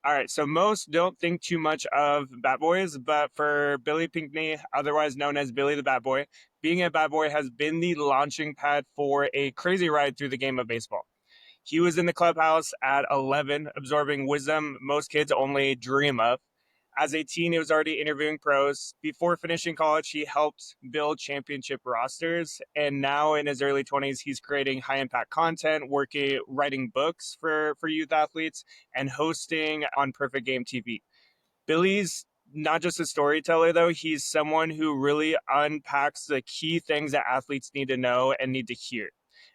All right, so most don't think too much of Bat Boys, but for Billy Pinkney, otherwise known as Billy the Bat Boy, being a Bat Boy has been the launching pad for a crazy ride through the game of baseball. He was in the clubhouse at 11, absorbing wisdom most kids only dream of. As a teen, he was already interviewing pros. Before finishing college, he helped build championship rosters. And now in his early 20s, he's creating high impact content, writing books for youth athletes, and hosting on Perfect Game TV. Billy's not just a storyteller, though. He's someone who really unpacks the key things that athletes need to know and need to hear.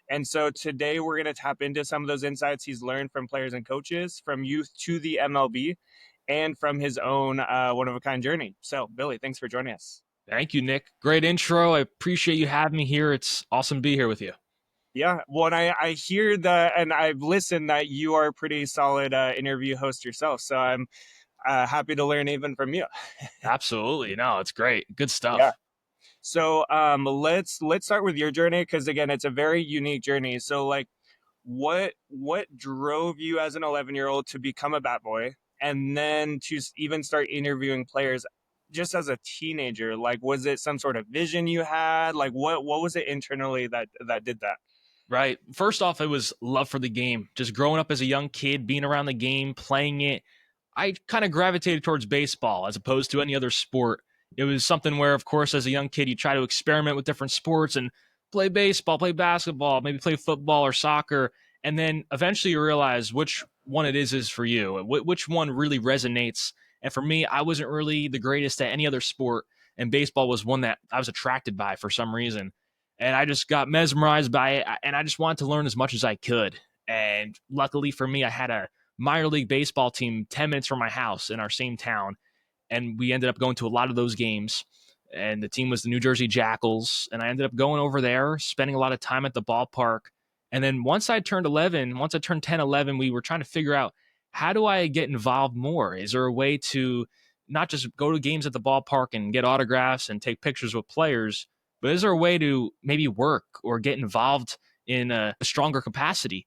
And so today we're going to tap into some of those insights he's learned from players and coaches, from youth to the MLB, and from his own one of a kind journey. So, Billy, thanks for joining us. Thank you, Nick. Great intro. I appreciate you having me here. It's awesome to be here with you. Yeah, well, and I hear that, and I've listened that you are a pretty solid interview host yourself. So I'm happy to learn even from you. Absolutely. No, it's great. Good Yeah. stuff. So let's start with your journey because again, it's a very unique journey. So like, what drove you as an 11-year-old to become a bat boy, and then to even start interviewing players just as a teenager? Like, was it some sort of vision you had? Like, what was it internally that did that? Right. First off, it was love for the game. Just growing up as a young kid, being around the game, playing it. I kind of gravitated towards baseball as opposed to any other sport. It was something where, of course, as a young kid, you try to experiment with different sports and play baseball, play basketball, maybe play football or soccer. And then eventually you realize which one it is for you, which one really resonates. And for me, I wasn't really the greatest at any other sport. And baseball was one that I was attracted by for some reason. And I just got mesmerized by it. And I just wanted to learn as much as I could. And luckily for me, I had a minor league baseball team 10 minutes from my house in our same town. And we ended up going to a lot of those games. And the team was the New Jersey Jackals. And I ended up going over there, spending a lot of time at the ballpark. And then once I turned 11, once I turned 10, 11, we were trying to figure out, how do I get involved more? Is there a way to not just go to games at the ballpark and get autographs and take pictures with players, but is there a way to maybe work or get involved in a stronger capacity?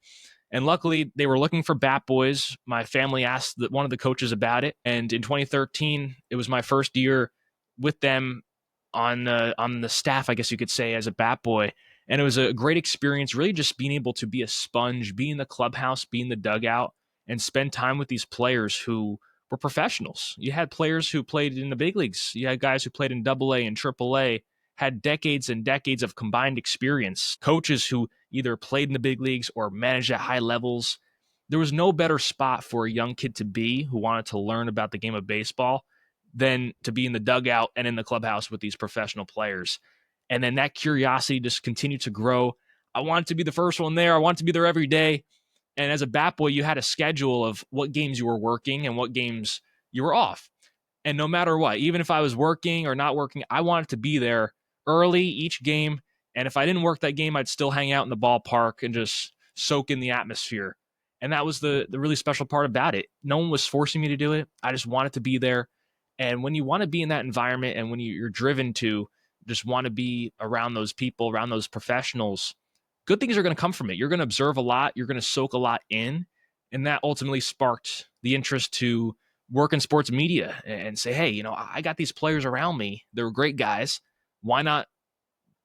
And luckily, they were looking for bat boys. My family asked one of the coaches about it, and in 2013, it was my first year with them on the staff, I guess you could say, as a bat boy. And it was a great experience, really just being able to be a sponge, be in the clubhouse, be in the dugout, and spend time with these players who were professionals. You had players who played in the big leagues. You had guys who played in Double A and Triple A, had decades and decades of combined experience, coaches who either played in the big leagues or managed at high levels. There was no better spot for a young kid to be who wanted to learn about the game of baseball than to be in the dugout and in the clubhouse with these professional players. And then that curiosity just continued to grow. I wanted to be the first one there. I wanted to be there every day. And as a bat boy, you had a schedule of what games you were working and what games you were off. And no matter what, even if I was working or not working, I wanted to be there early each game. And if I didn't work that game, I'd still hang out in the ballpark and just soak in the atmosphere. And that was the really special part about it. No one was forcing me to do it. I just wanted to be there. And when you want to be in that environment and when you're driven to just want to be around those people, around those professionals, good things are going to come from it. You're going to observe a lot. You're going to soak a lot in. And that ultimately sparked the interest to work in sports media and say, hey, I got these players around me. They're great guys. Why not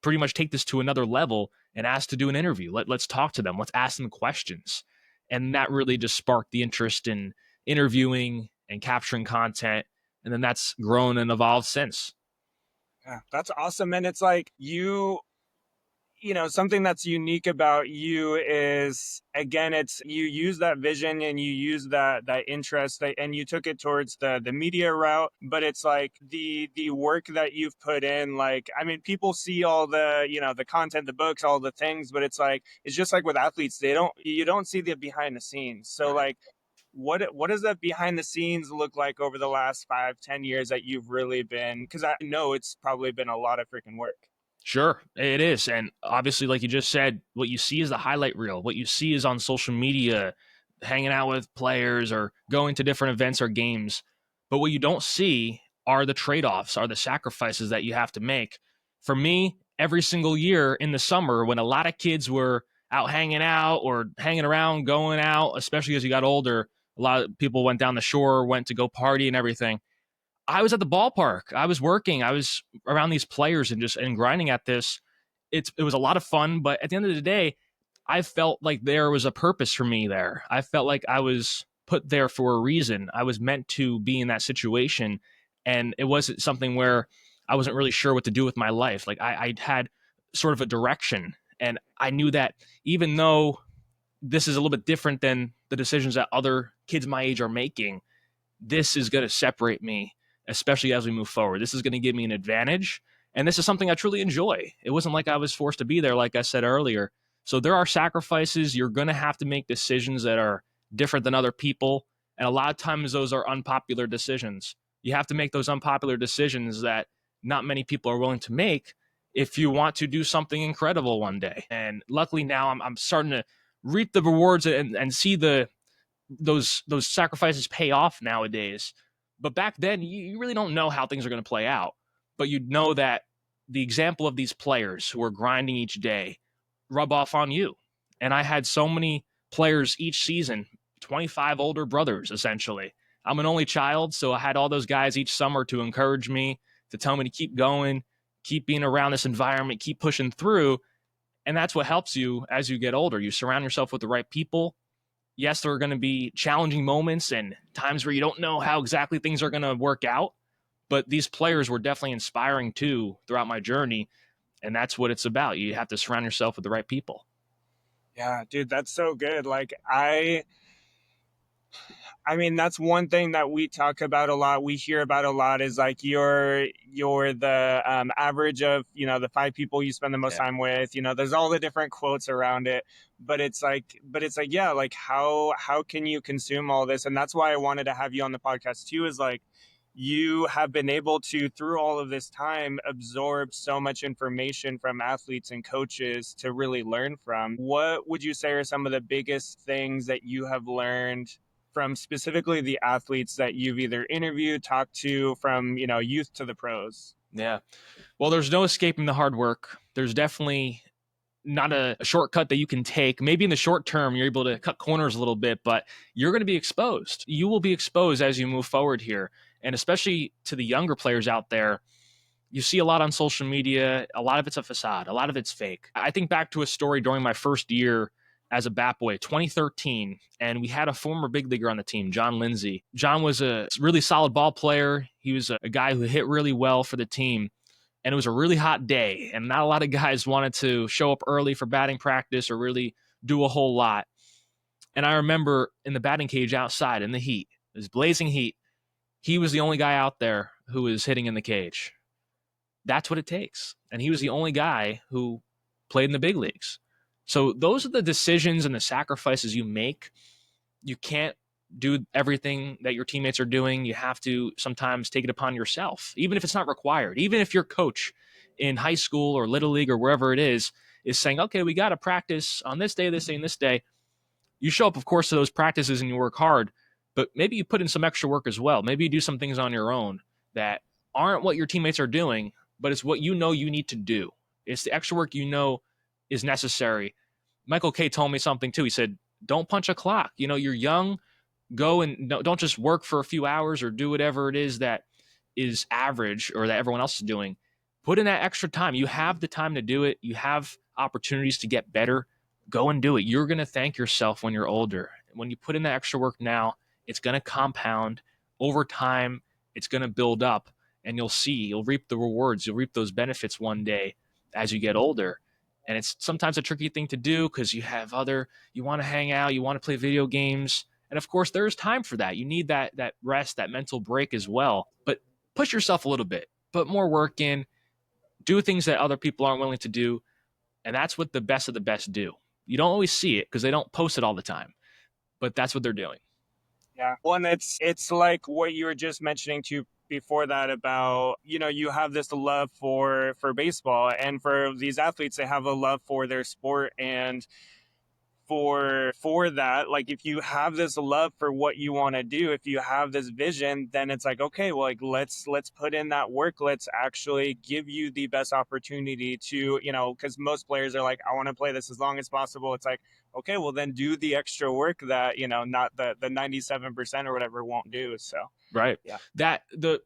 pretty much take this to another level and ask to do an interview? Let's talk to them. Let's ask them questions. And that really just sparked the interest in interviewing and capturing content. And then that's grown and evolved since. Yeah, that's awesome. And it's like something that's unique about you is, again, it's you use that vision and you use that interest and you took it towards the media route, but it's like the work that you've put in. Like, I mean, people see all the content, the books, all the things, but it's like, it's just like with athletes, you don't see the behind the scenes. So like, what does that behind the scenes look like over the last 5-10 years that you've really been, because I know it's probably been a lot of freaking work. Sure, it is. And obviously, like you just said, what you see is the highlight reel. What you see is on social media, hanging out with players or going to different events or games. But what you don't see are the trade offs, are the sacrifices that you have to make. For me, every single year in the summer, when a lot of kids were out hanging out or hanging around, going out, especially as you got older, A lot of people went down the shore, went to go party and everything. I was at the ballpark. I was working. I was around these players and just and grinding at this. It was a lot of fun, but at the end of the day, I felt like there was a purpose for me there. I felt like I was put there for a reason. I was meant to be in that situation, and it wasn't something where I wasn't really sure what to do with my life. Like I had sort of a direction, and I knew that even though this is a little bit different than the decisions that other kids my age are making, this is going to separate me, especially as we move forward. This is going to give me an advantage. And this is something I truly enjoy. It wasn't like I was forced to be there, like I said earlier. So there are sacrifices. You're going to have to make decisions that are different than other people. And a lot of times those are unpopular decisions. You have to make those unpopular decisions that not many people are willing to make if you want to do something incredible one day. And luckily now I'm starting to reap the rewards and see those sacrifices pay off nowadays. But back then, you really don't know how things are going to play out. But you know that the example of these players who are grinding each day rub off on you. And I had so many players each season, 25 older brothers, essentially. I'm an only child, so I had all those guys each summer to encourage me, to tell me to keep going, keep being around this environment, keep pushing through. And that's what helps you as you get older. You surround yourself with the right people. Yes, there are going to be challenging moments and times where you don't know how exactly things are going to work out. But these players were definitely inspiring too throughout my journey. And that's what it's about. You have to surround yourself with the right people. Yeah, dude, that's so good. Like I mean, that's one thing that we talk about a lot. We hear about a lot is like you're the average of the five people you spend the most Yeah. time with. There's all the different quotes around it, but it's like yeah, like how can you consume all this? And that's why I wanted to have you on the podcast too. Is like you have been able to through all of this time absorb so much information from athletes and coaches to really learn from. What would you say are some of the biggest things that you have learned from specifically the athletes that you've either interviewed, talked to from, youth to the pros? Yeah. Well, there's no escaping the hard work. There's definitely not a shortcut that you can take. Maybe in the short term, you're able to cut corners a little bit, but you're going to be exposed. You will be exposed as you move forward here. And especially to the younger players out there, you see a lot on social media. A lot of it's a facade, a lot of it's fake. I think back to a story during my first year as a Batboy, 2013, and we had a former big leaguer on the team, John Lindsay. John was a really solid ball player. He was a guy who hit really well for the team, and it was a really hot day, and not a lot of guys wanted to show up early for batting practice or really do a whole lot. And I remember in the batting cage outside in the heat, it was blazing heat. He was the only guy out there who was hitting in the cage. That's what it takes. And he was the only guy who played in the big leagues. So those are the decisions and the sacrifices you make. You can't do everything that your teammates are doing. You have to sometimes take it upon yourself, even if it's not required. Even if your coach in high school or little league or wherever it is saying, okay, we got to practice on this day, and this day. You show up, of course, to those practices and you work hard, but maybe you put in some extra work as well. Maybe you do some things on your own that aren't what your teammates are doing, but it's what you know you need to do. It's the extra work you know is necessary. Michael K told me something too. He said, don't punch a clock. You're young. Go and don't just work for a few hours or do whatever it is that is average or that everyone else is doing. Put in that extra time. You have the time to do it. You have opportunities to get better. Go and do it. You're going to thank yourself when you're older. When you put in that extra work now, it's going to compound over time. It's going to build up, and you'll reap the rewards. You'll reap those benefits one day as you get older. And it's sometimes a tricky thing to do because you want to hang out, you want to play video games. And of course, there's time for that. You need that rest, that mental break as well. But push yourself a little bit, put more work in, do things that other people aren't willing to do. And that's what the best of the best do. You don't always see it because they don't post it all the time, but that's what they're doing. Yeah. Well, and it's like what you were just mentioning too before that about, you have this love for baseball, and for these athletes, they have a love for their sport. And for that, like if you have this love for what you want to do, if you have this vision, then it's like, okay, well, like let's put in that work. Let's actually give you the best opportunity to, because most players are like, I want to play this as long as possible. It's like, okay, well then do the extra work that, not the 97% or whatever won't do. So Right. yeah. That the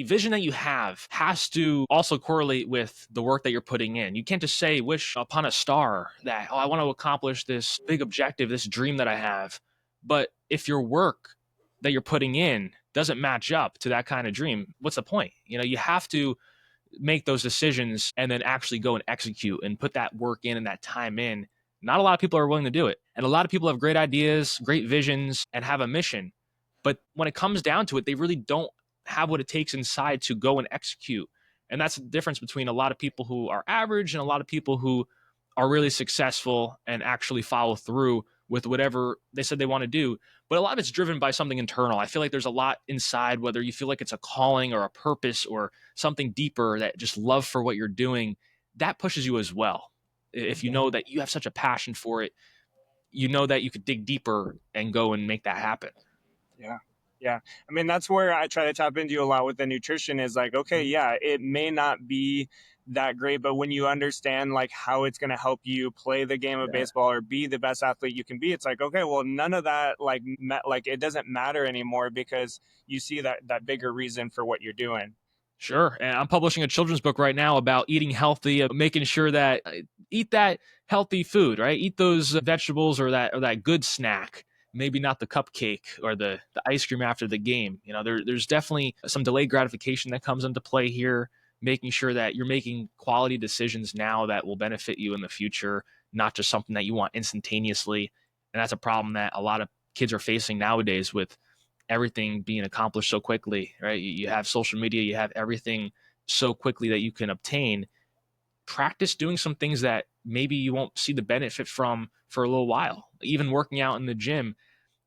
vision that you have has to also correlate with the work that you're putting in. You can't just say wish upon a star that, oh, I want to accomplish this big objective, this dream that I have. But if your work that you're putting in doesn't match up to that kind of dream, what's the point? You have to make those decisions and then actually go and execute and put that work in and that time in. Not a lot of people are willing to do it. And a lot of people have great ideas, great visions, and have a mission. But when it comes down to it, they really don't have what it takes inside to go and execute. And that's the difference between a lot of people who are average and a lot of people who are really successful and actually follow through with whatever they said they want to do. But a lot of it's driven by something internal. I feel like there's a lot inside, whether you feel like it's a calling or a purpose or something deeper, that just love for what you're doing, that pushes you as well. If you know that you have such a passion for it, you know that you could dig deeper and go and make that happen. Yeah. Yeah. I mean, that's where I try to tap into a lot with the nutrition is like, okay, yeah, it may not be that great, but when you understand like how it's going to help you play the game of Yeah. baseball or be the best athlete you can be, it's like, okay, well, none of that like it doesn't matter anymore because you see that bigger reason for what you're doing. Sure. And I'm publishing a children's book right now about eating healthy, making sure that eat that healthy food, right? Eat those vegetables or that good snack. Maybe not the cupcake or the ice cream after the game. There's definitely some delayed gratification that comes into play here, making sure that you're making quality decisions now that will benefit you in the future, not just something that you want instantaneously. And that's a problem that a lot of kids are facing nowadays with everything being accomplished so quickly, right? You have social media, you have everything so quickly that you can obtain. Practice doing some things that maybe you won't see the benefit from for a little while. Even working out in the gym,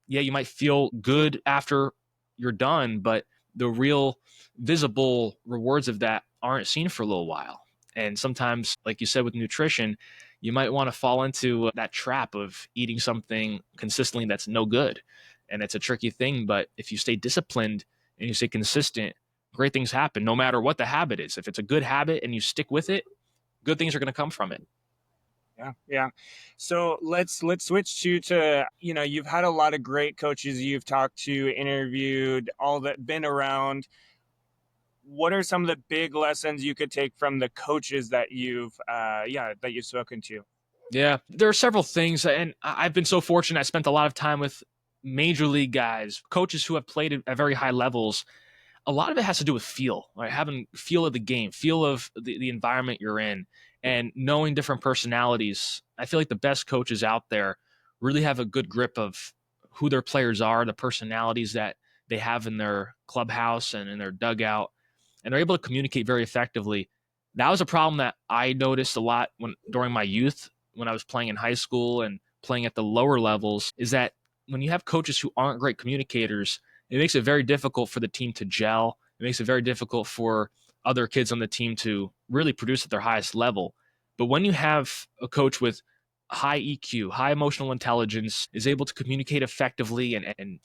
yeah, you might feel good after you're done, but the real visible rewards of that aren't seen for a little while. And sometimes, like you said with nutrition, you might want to fall into that trap of eating something consistently that's no good. And it's a tricky thing, but if you stay disciplined and you stay consistent, great things happen no matter what the habit is. If it's a good habit and you stick with it, good things are going to come from it. Yeah, yeah. So let's switch to you've had a lot of great coaches you've talked to, interviewed, all that been around. What are some of the big lessons you could take from the coaches that you've spoken to? Yeah, there are several things, and I've been so fortunate. I spent a lot of time with major league guys, coaches who have played at very high levels. A lot of it has to do with feel, right? Having feel of the game, feel of the environment you're in, and knowing different personalities. I feel like the best coaches out there really have a good grip of who their players are, the personalities that they have in their clubhouse and in their dugout, and they're able to communicate very effectively. That was a problem that I noticed a lot during my youth, when I was playing in high school and playing at the lower levels, is that when you have coaches who aren't great communicators, it makes it very difficult for the team to gel. It makes it very difficult for other kids on the team to really produce at their highest level. But when you have a coach with high EQ, high emotional intelligence, is able to communicate effectively and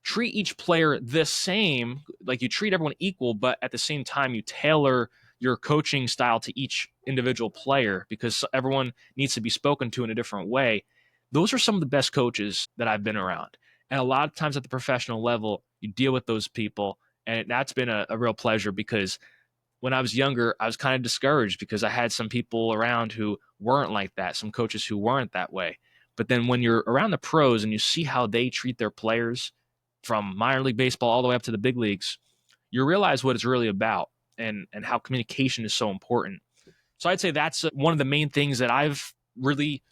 treat each player the same, like you treat everyone equal, but at the same time, you tailor your coaching style to each individual player because everyone needs to be spoken to in a different way. Those are some of the best coaches that I've been around. And a lot of times at the professional level, you deal with those people. And that's been a real pleasure because when I was younger, I was kind of discouraged because I had some people around who weren't like that, some coaches who weren't that way. But then when you're around the pros and you see how they treat their players from minor league baseball all the way up to the big leagues, you realize what it's really about and how communication is so important. So I'd say that's one of the main things that I've really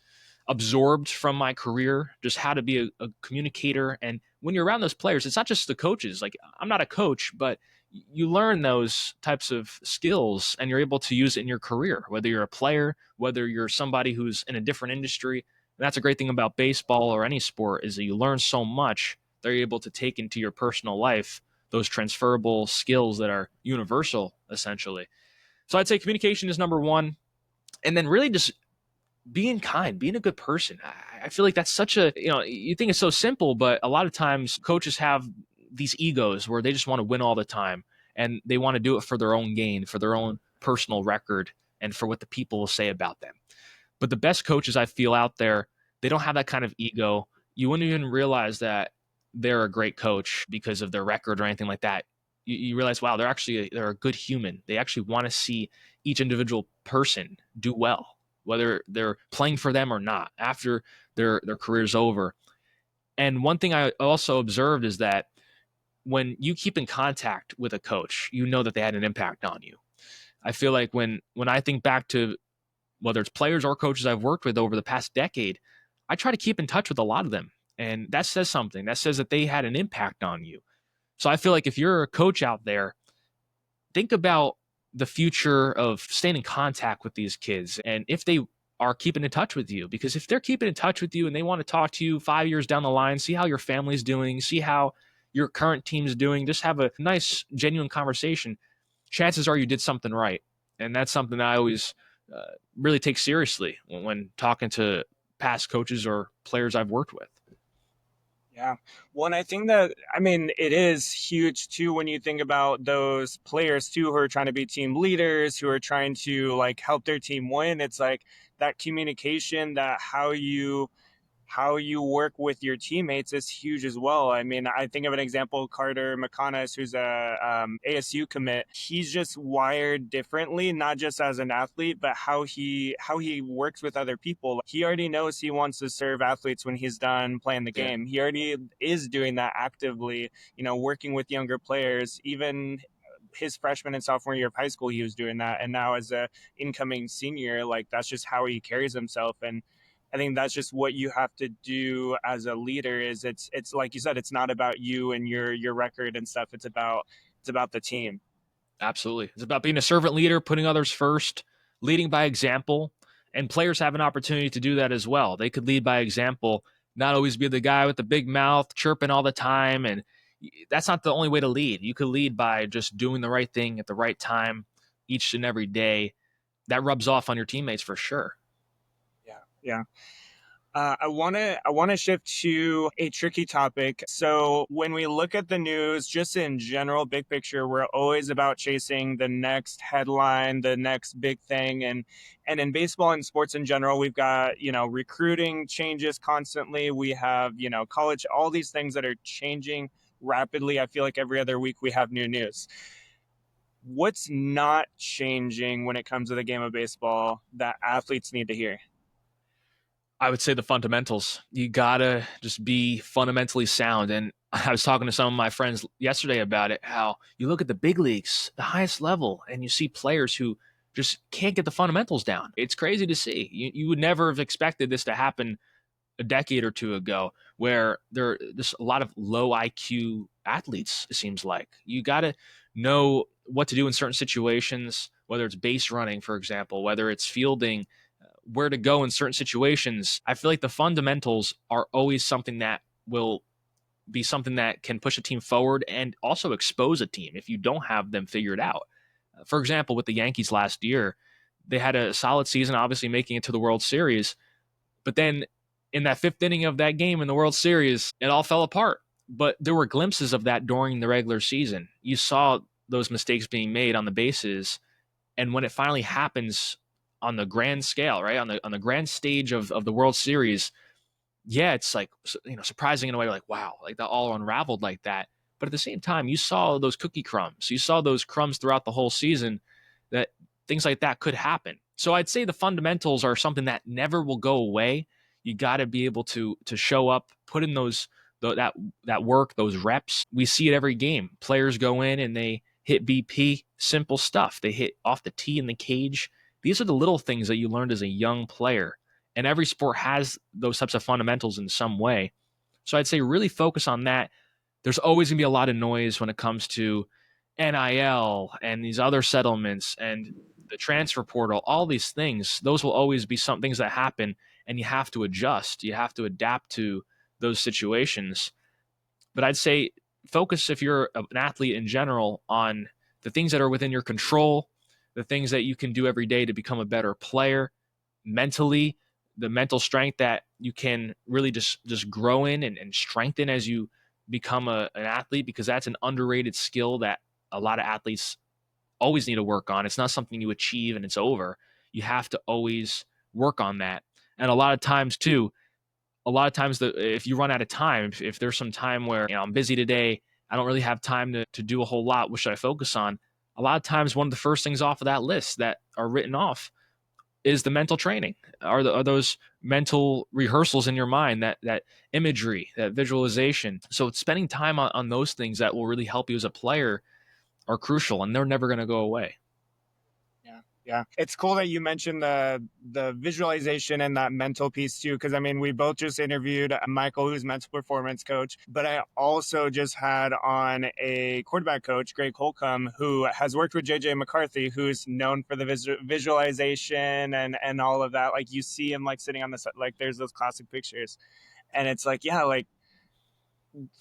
absorbed from my career, just how to be a communicator. And when you're around those players, it's not just the coaches. Like, I'm not a coach, but you learn those types of skills and you're able to use it in your career, whether you're a player, whether you're somebody who's in a different industry. And that's a great thing about baseball or any sport, is that you learn so much that you're able to take into your personal life those transferable skills that are universal, essentially. So I'd say communication is number one. And then really just being kind, being a good person. I feel like that's such a, you think it's so simple, but a lot of times coaches have these egos where they just want to win all the time and they want to do it for their own gain, for their own personal record, and for what the people will say about them. But the best coaches I feel out there, they don't have that kind of ego. You wouldn't even realize that they're a great coach because of their record or anything like that. You realize, wow, they're a good human. They actually want to see each individual person do well, whether they're playing for them or not after their career's over. And one thing I also observed is that when you keep in contact with a coach, you know that they had an impact on you. I feel like when I think back to whether it's players or coaches I've worked with over the past decade, I try to keep in touch with a lot of them. And that says something. That says that they had an impact on you. So I feel like if you're a coach out there, think about the future of staying in contact with these kids and if they are keeping in touch with you. Because if they're keeping in touch with you and they want to talk to you 5 years down the line, see how your family's doing, see how your current team's doing, just have a nice, genuine conversation, chances are you did something right. And that's something that I always really take seriously when talking to past coaches or players I've worked with. Yeah. Well, and I think that, I mean, it is huge too when you think about those players too who are trying to be team leaders, who are trying to like help their team win. It's like that communication, that how you work with your teammates is huge as well. I mean, I think of an example, Carter McConas, who's a ASU commit. He's just wired differently, not just as an athlete, but how he works with other people. He already knows he wants to serve athletes when he's done playing the Yeah. game. He already is doing that actively, working with younger players, even his freshman and sophomore year of high school, he was doing that. And now as a incoming senior, like that's just how he carries himself. And I think that's just what you have to do as a leader is it's like you said, it's not about you and your record and stuff. It's about the team. Absolutely. It's about being a servant leader, putting others first, leading by example. And players have an opportunity to do that as well. They could lead by example, not always be the guy with the big mouth chirping all the time. And that's not the only way to lead. You could lead by just doing the right thing at the right time each and every day. That rubs off on your teammates for sure. Yeah. Yeah. I want to shift to a tricky topic. So when we look at the news, just in general, big picture, we're always about chasing the next headline, the next big thing, and in baseball and sports in general, we've got recruiting changes constantly. We have college, all these things that are changing rapidly. I feel like every other week we have new news. What's not changing when it comes to the game of baseball that athletes need to hear? I would say the fundamentals. You gotta just be fundamentally sound. And I was talking to some of my friends yesterday about it, how you look at the big leagues, the highest level, and you see players who just can't get the fundamentals down. It's crazy to see. You would never have expected this to happen a decade or two ago, where there's a lot of low IQ athletes, it seems like. You gotta know what to do in certain situations, whether it's base running, for example, whether it's fielding, where to go in certain situations. I feel like the fundamentals are always something that will be something that can push a team forward and also expose a team if you don't have them figured out. For example, with the Yankees last year, they had a solid season, obviously making it to the World Series, but then in that fifth inning of that game in the World Series, it all fell apart. But there were glimpses of that during the regular season. You saw those mistakes being made on the bases, and when it finally happens on the grand scale, right, on the grand stage of the World Series, yeah, it's like surprising in a way, like wow, like that all unraveled like that. But at the same time, you saw those cookie crumbs, you saw those crumbs throughout the whole season, that things like that could happen. So I'd say the fundamentals are something that never will go away. You got to be able to show up, put in that work, those reps. We see it every game. Players go in and they hit BP, simple stuff. They hit off the tee in the cage. These are the little things that you learned as a young player. And every sport has those types of fundamentals in some way. So I'd say really focus on that. There's always going to be a lot of noise when it comes to NIL and these other settlements and the transfer portal, all these things. Those will always be some things that happen, and you have to adjust. You have to adapt to those situations. But I'd say focus, if you're an athlete in general, on the things that are within your control, the things that you can do every day to become a better player mentally, the mental strength that you can really just grow in and strengthen as you become an athlete, because that's an underrated skill that a lot of athletes always need to work on. It's not something you achieve and it's over. You have to always work on that. And a lot of times too, a lot of times if you run out of time, if there's some time where, I'm busy today, I don't really have time to do a whole lot, what should I focus on? A lot of times, one of the first things off of that list that are written off is the mental training. Are those mental rehearsals in your mind, that imagery, that visualization? So it's spending time on those things that will really help you as a player are crucial, and they're never going to go away. Yeah. Yeah. It's cool that you mentioned the visualization and that mental piece too. Cause I mean, we both just interviewed Michael, who's mental performance coach, but I also just had on a quarterback coach, Greg Holcomb, who has worked with JJ McCarthy, who's known for the visualization and all of that. Like you see him like sitting on the, like there's those classic pictures and it's like, yeah, like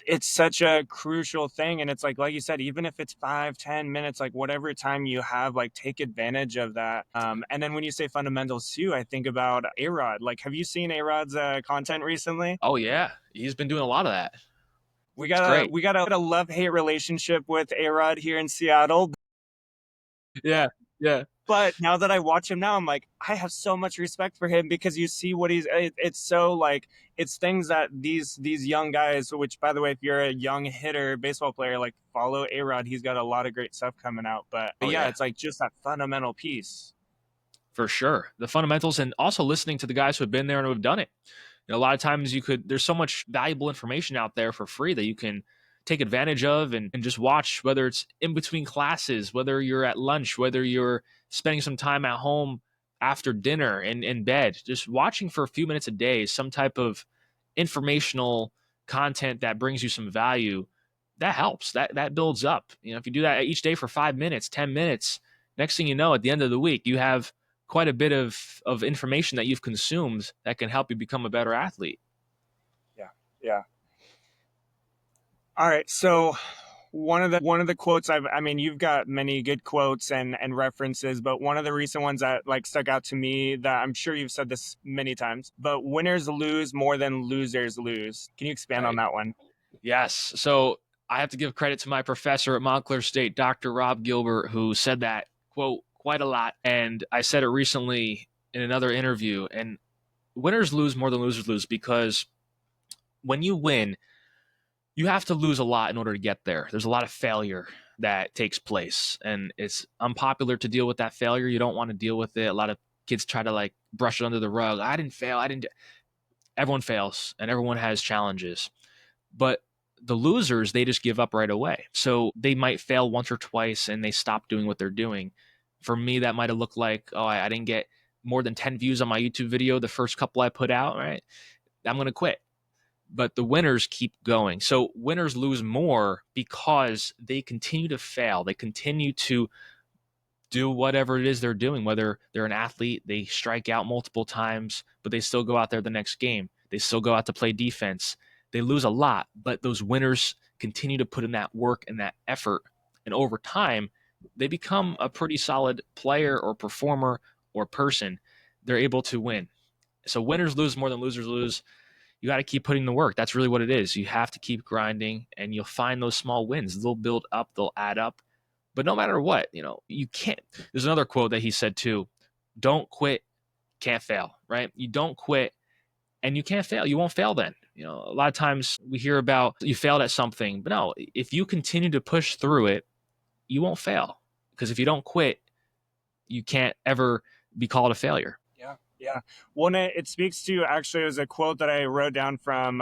it's such a crucial thing. And it's like you said, even if it's 5-10 minutes, like whatever time you have, like take advantage of that. And then when you say fundamentals too, I think about A-Rod. Like, have you seen A-Rod's content recently? Oh yeah, he's been doing a lot of that. we It's got a great. we got a love-hate relationship with A-Rod here in Seattle. Yeah, yeah. But now that I watch him now, I'm like, I have so much respect for him because you see what it's so like, it's things that these young guys, which by the way, if you're a young hitter, baseball player, like follow A-Rod, he's got a lot of great stuff coming out. But Oh yeah, yeah, it's like just that fundamental piece. for sure. The fundamentals, and also listening to the guys who have been there and who have done it. A lot of times there's so much valuable information out there for free that you can take advantage of, and just watch, whether it's in between classes, whether you're at lunch, whether you're spending some time at home after dinner and in bed, just watching for a few minutes a day, some type of informational content that brings you some value. That helps. That builds up. If you do that each day for 5 minutes, 10 minutes, next thing you know, at the end of the week, you have quite a bit of information that you've consumed that can help you become a better athlete. Yeah, yeah. All right, so one of the quotes I mean, you've got many good quotes and references, but one of the recent ones that like stuck out to me, that I'm sure you've said this many times, but winners lose more than losers lose. Can you expand on Right. that one? Yes. So I have to give credit to my professor at Montclair State, Dr. Rob Gilbert, who said that quote quite a lot. And I said it recently in another interview. And winners lose more than losers lose, because when you win, you have to lose a lot in order to get there. There's a lot of failure that takes place, and it's unpopular to deal with that failure. You don't want to deal with it. A lot of kids try to like brush it under the rug. I didn't fail. I didn't. Everyone fails, and everyone has challenges. But the losers, they just give up right away. So they might fail once or twice and they stop doing what they're doing. For me, that might have looked like, oh, I didn't get more than 10 views on my YouTube video the first couple I put out, right? I'm going to quit. But the winners keep going. So winners lose more because they continue to fail. They continue to do whatever it is they're doing, whether they're an athlete, they strike out multiple times, but they still go out there the next game. They still go out to play defense. They lose a lot, but those winners continue to put in that work and that effort. And over time, they become a pretty solid player or performer or person. They're able to win. So winners lose more than losers lose. You got to keep putting the work. That's really what it is. You have to keep grinding, and you'll find those small wins. They'll build up, they'll add up. But no matter what, you can't. There's another quote that he said too: don't quit, can't fail, right? You don't quit and you can't fail. You won't fail then. A lot of times we hear about you failed at something, but no, if you continue to push through it, you won't fail. Because if you don't quit, you can't ever be called a failure. Yeah, yeah. One, it speaks to, actually, it was a quote that I wrote down from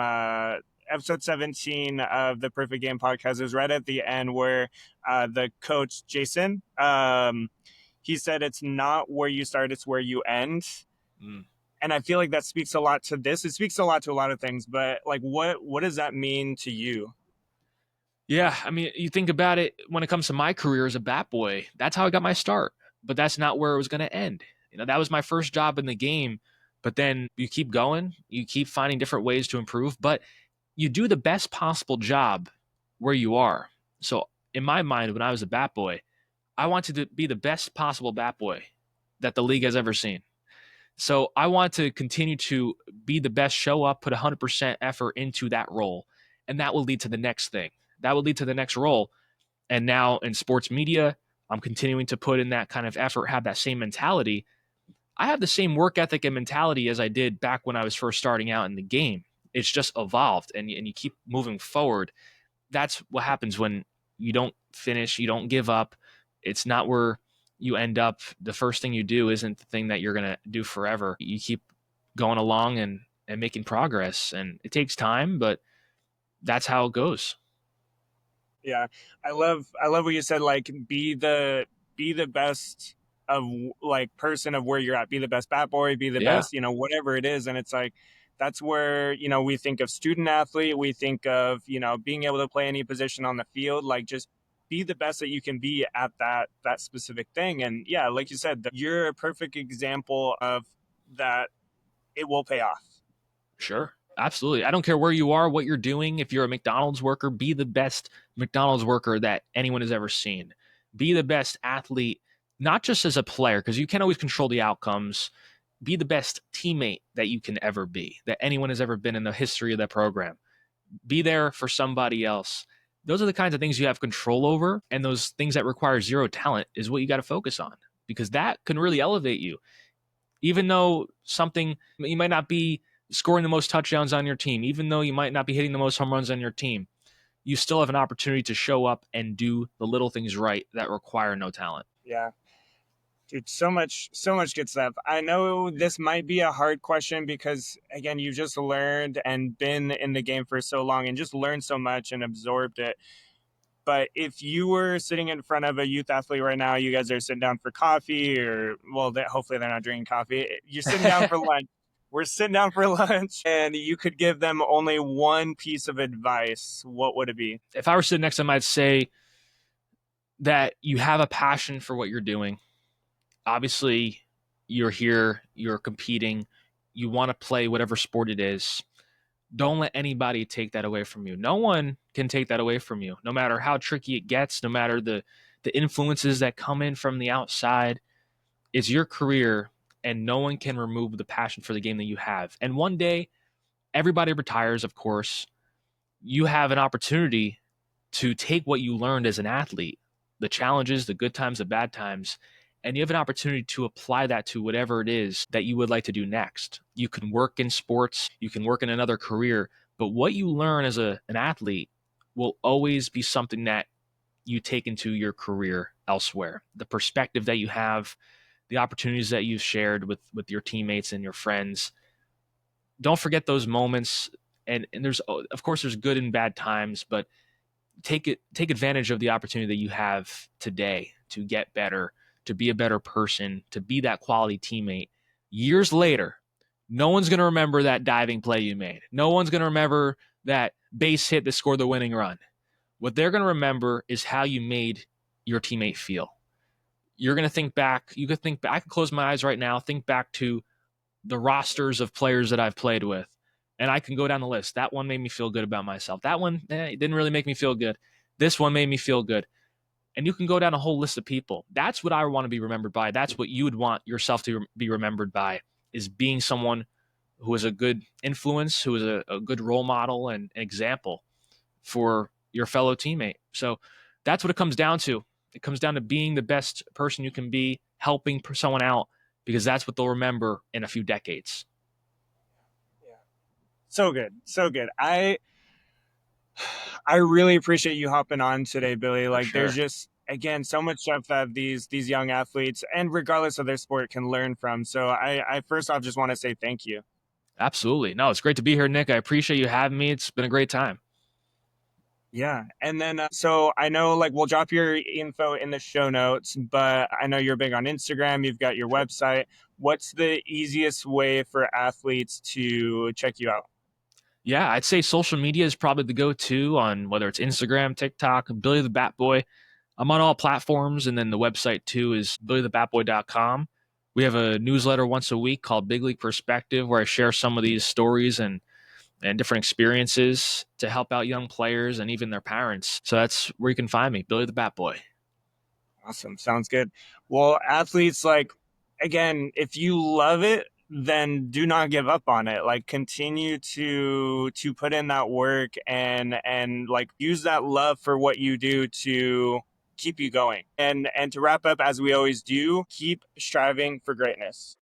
episode 17 of the Perfect Game podcast. It was right at the end where the coach, Jason, he said, it's not where you start, it's where you end. Mm. And I feel like that speaks a lot to this. It speaks a lot to a lot of things, but like, what does that mean to you? Yeah, I mean, you think about it when it comes to my career as a bat boy, that's how I got my start. But that's not where it was going to end. That was my first job in the game. But then you keep going, you keep finding different ways to improve, but you do the best possible job where you are. So, in my mind, when I was a bat boy, I wanted to be the best possible bat boy that the league has ever seen. So, I want to continue to be the best, show up, put 100% effort into that role. And that will lead to the next thing. That will lead to the next role. And now in sports media, I'm continuing to put in that kind of effort, have that same mentality. I have the same work ethic and mentality as I did back when I was first starting out in the game. It's just evolved, and you keep moving forward. That's what happens when you don't finish, you don't give up. It's not where you end up. The first thing you do isn't the thing that you're going to do forever. You keep going along and making progress, and it takes time, but that's how it goes. Yeah, I love what you said. Like, be the best of like person of where you're at. Be the best bat boy. Be the Yeah, best, whatever it is. And it's like that's where we think of student athlete. We think of being able to play any position on the field. Like, just be the best that you can be at that specific thing. And yeah, like you said, you're a perfect example of that. It will pay off. sure. Absolutely. I don't care where you are, what you're doing. If you're a McDonald's worker, be the best McDonald's worker that anyone has ever seen. Be the best athlete, not just as a player, because you can't always control the outcomes. Be the best teammate that you can ever be, that anyone has ever been in the history of that program. Be there for somebody else. Those are the kinds of things you have control over, and those things that require zero talent is what you got to focus on, because that can really elevate you. Even though something, you might not be scoring the most touchdowns on your team, even though you might not be hitting the most home runs on your team, you still have an opportunity to show up and do the little things right that require no talent. Yeah. Dude, so much good stuff. I know this might be a hard question because, again, you just learned and been in the game for so long and just learned so much and absorbed it. But if you were sitting in front of a youth athlete right now, you guys are sitting down for coffee, or, well, hopefully they're not drinking coffee. You're sitting down for lunch. We're sitting down for lunch, and you could give them only one piece of advice. What would it be? If I were sitting next to them, I'd say that you have a passion for what you're doing. Obviously, you're here, you're competing, you want to play whatever sport it is. Don't let anybody take that away from you. No one can take that away from you, no matter how tricky it gets, no matter the influences that come in from the outside. It's your career, and no one can remove the passion for the game that you have. And one day, everybody retires, of course. You have an opportunity to take what you learned as an athlete, the challenges, the good times, the bad times, and you have an opportunity to apply that to whatever it is that you would like to do next. You can work in sports, you can work in another career, but what you learn as an athlete will always be something that you take into your career elsewhere. The perspective that you have, the opportunities that you've shared with your teammates and your friends. Don't forget those moments. And there's, of course, there's good and bad times, but take advantage of the opportunity that you have today to get better, to be a better person, to be that quality teammate. Years later, no one's going to remember that diving play you made. No one's going to remember that base hit that scored the winning run. What they're going to remember is how you made your teammate feel. You're going to think back. You could think back. I could close my eyes right now, think back to the rosters of players that I've played with, and I can go down the list. That one made me feel good about myself. That one, it didn't really make me feel good. This one made me feel good. And you can go down a whole list of people. That's what I want to be remembered by. That's what you would want yourself to be remembered by, is being someone who is a good influence, who is a good role model and an example for your fellow teammate. So that's what it comes down to. It comes down to being the best person you can be, helping someone out, because that's what they'll remember in a few decades. Yeah. So good. So good. I really appreciate you hopping on today, Billy. For Like, there's sure. just, again, so much stuff that these young athletes, and regardless of their sport, can learn from. So I first off just want to say thank you. Absolutely. No, it's great to be here, Nick. I appreciate you having me. It's been a great time. Yeah. And then, so I know, like, we'll drop your info in the show notes, but I know you're big on Instagram. You've got your Sure. website. What's the easiest way for athletes to check you out? Yeah, I'd say social media is probably the go-to on whether it's Instagram, TikTok, Billy the Bat Boy. I'm on all platforms, and then the website too is billythebatboy.com. We have a newsletter once a week called Big League Perspective, where I share some of these stories and different experiences to help out young players and even their parents. So that's where you can find me, Billy the Bat Boy. Awesome. Sounds good. Well, athletes, like, again, if you love it, then do not give up on it. Like, continue to put in that work and like use that love for what you do to keep you going. And to wrap up, as we always do, keep striving for greatness.